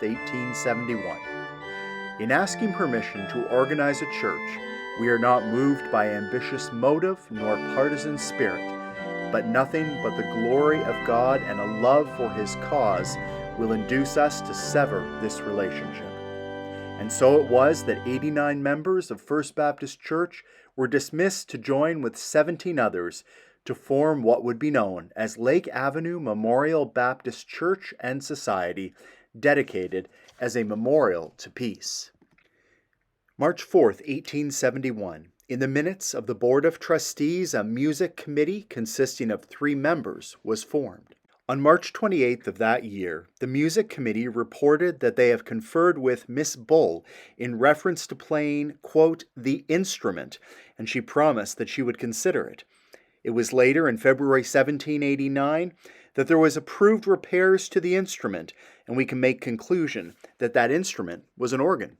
1871. In asking permission to organize a church, we are not moved by ambitious motive nor partisan spirit, but nothing but the glory of God and a love for His cause will induce us to sever this relationship. And so it was that 89 members of First Baptist Church were dismissed to join with 17 others to form what would be known as Lake Avenue Memorial Baptist Church and Society, dedicated as a memorial to peace. March 4th, 1871. In the minutes of the Board of Trustees, a music committee consisting of 3 members was formed. On March 28th of that year, the Music Committee reported that they have conferred with Miss Bull in reference to playing, quote, the instrument, and she promised that she would consider it. It was later, in February 1789, that there was approved repairs to the instrument, and we can make conclusion that that instrument was an organ.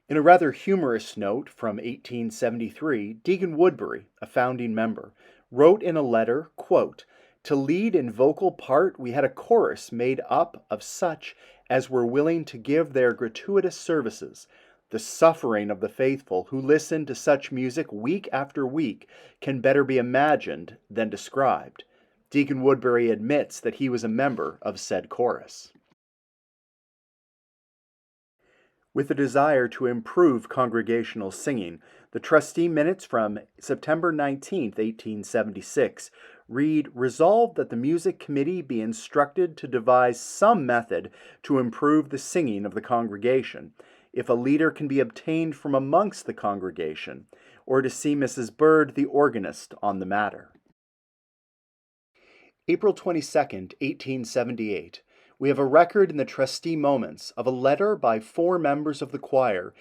In a rather humorous note from 1873, Deacon Woodbury, a founding member, wrote in a letter, quote, to lead in vocal part, we had a chorus made up of such as were willing to give their gratuitous services. The suffering of the faithful who listen to such music week after week can better be imagined than described. Deacon Woodbury admits that he was a member of said chorus. With a desire to improve congregational singing, the trustee minutes from September 19, 1876, read, resolved that the music committee be instructed to devise some method to improve the singing of the congregation, if a leader can be obtained from amongst the congregation, or to see Mrs. Bird, the organist, on the matter. April 22, 1878. We have a record in the trustee moments of a letter by 4 members of the choir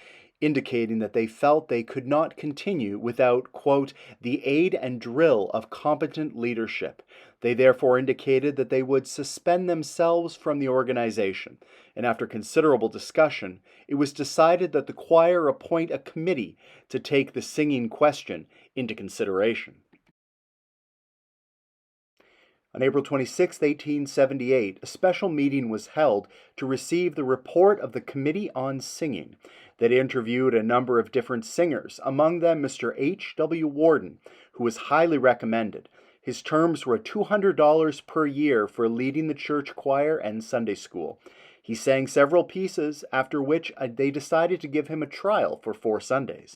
indicating that they felt they could not continue without, quote, the aid and drill of competent leadership. They therefore indicated that they would suspend themselves from the organization, and after considerable discussion, it was decided that the choir appoint a committee to take the singing question into consideration. On April 26, 1878, a special meeting was held to receive the report of the Committee on Singing that interviewed a number of different singers, among them Mr. H. W. Warden, who was highly recommended. His terms were $200 per year for leading the church choir and Sunday school. He sang several pieces, after which they decided to give him a trial for 4 Sundays.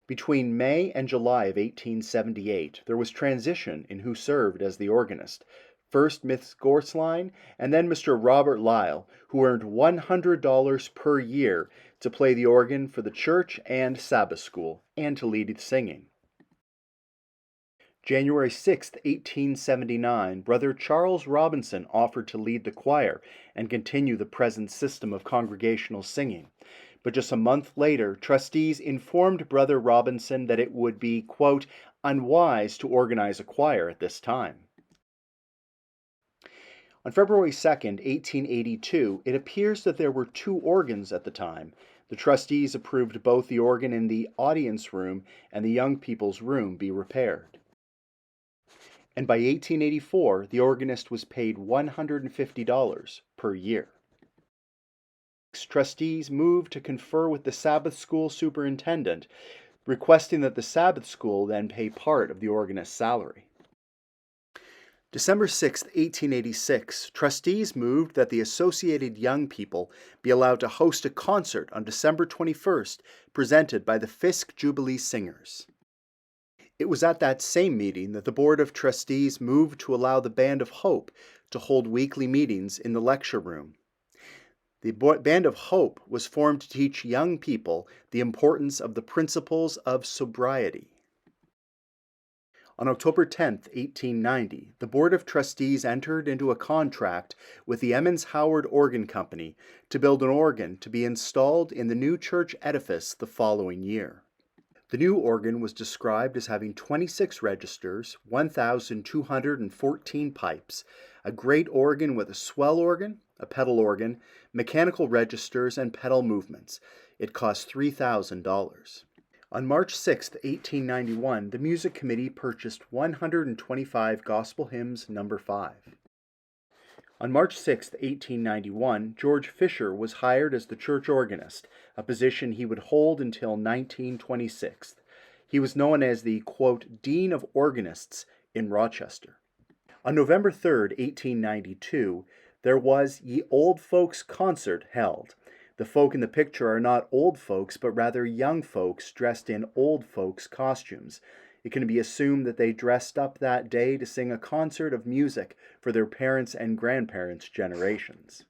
Between May and July of 1878, there was transition in who served as the organist. First Miss Gorsline, and then Mr. Robert Lyle, who earned $100 per year to play the organ for the church and Sabbath school, and to lead singing. January 6, 1879, Brother Charles Robinson offered to lead the choir and continue the present system of congregational singing. But just a month later, trustees informed Brother Robinson that it would be, quote, unwise to organize a choir at this time. On February 2, 1882, it appears that there were 2 organs at the time. The trustees approved both the organ in the audience room and the young people's room be repaired. And by 1884, the organist was paid $150 per year. Trustees moved to confer with the Sabbath school superintendent, requesting that the Sabbath school then pay part of the organist's salary. December 6, 1886, trustees moved that the Associated Young People be allowed to host a concert on December 21st, presented by the Fisk Jubilee Singers. It was at that same meeting that the Board of Trustees moved to allow the Band of Hope to hold weekly meetings in the lecture room. The Band of Hope was formed to teach young people the importance of the principles of sobriety. On October 10, 1890, the Board of Trustees entered into a contract with the Emmons Howard Organ Company to build an organ to be installed in the new church edifice the following year. The new organ was described as having 26 registers, 1,214 pipes, a great organ with a swell organ, a pedal organ, mechanical registers, and pedal movements. It cost $3,000. On March 6, 1891, the Music Committee purchased 125 Gospel Hymns No. 5. On March 6, 1891, George Fisher was hired as the church organist, a position he would hold until 1926. He was known as the, quote, Dean of Organists in Rochester. On November 3, 1892, there was Ye Old Folks Concert held. The folk in the picture are not old folks, but rather young folks dressed in old folks' costumes. It can be assumed that they dressed up that day to sing a concert of music for their parents' and grandparents' generations.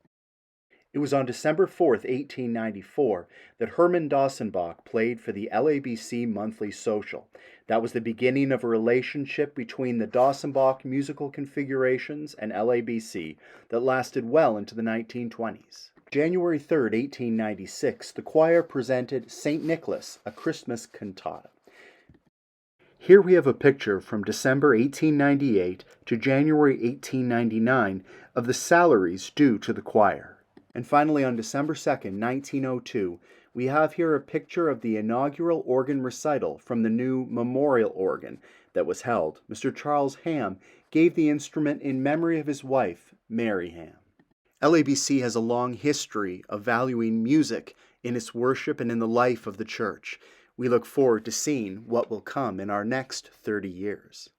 It was on December 4, 1894, that Herman Dossenbach played for the LABC Monthly Social. That was the beginning of a relationship between the Dossenbach musical configurations and LABC that lasted well into the 1920s. January 3, 1896, the choir presented St. Nicholas, a Christmas cantata. Here we have a picture from December 1898 to January 1899 of the salaries due to the choir. And finally, on December 2, 1902, we have here a picture of the inaugural organ recital from the new memorial organ that was held. Mr. Charles Ham gave the instrument in memory of his wife, Mary Ham. LABC has a long history of valuing music in its worship and in the life of the church. We look forward to seeing what will come in our next 30 years.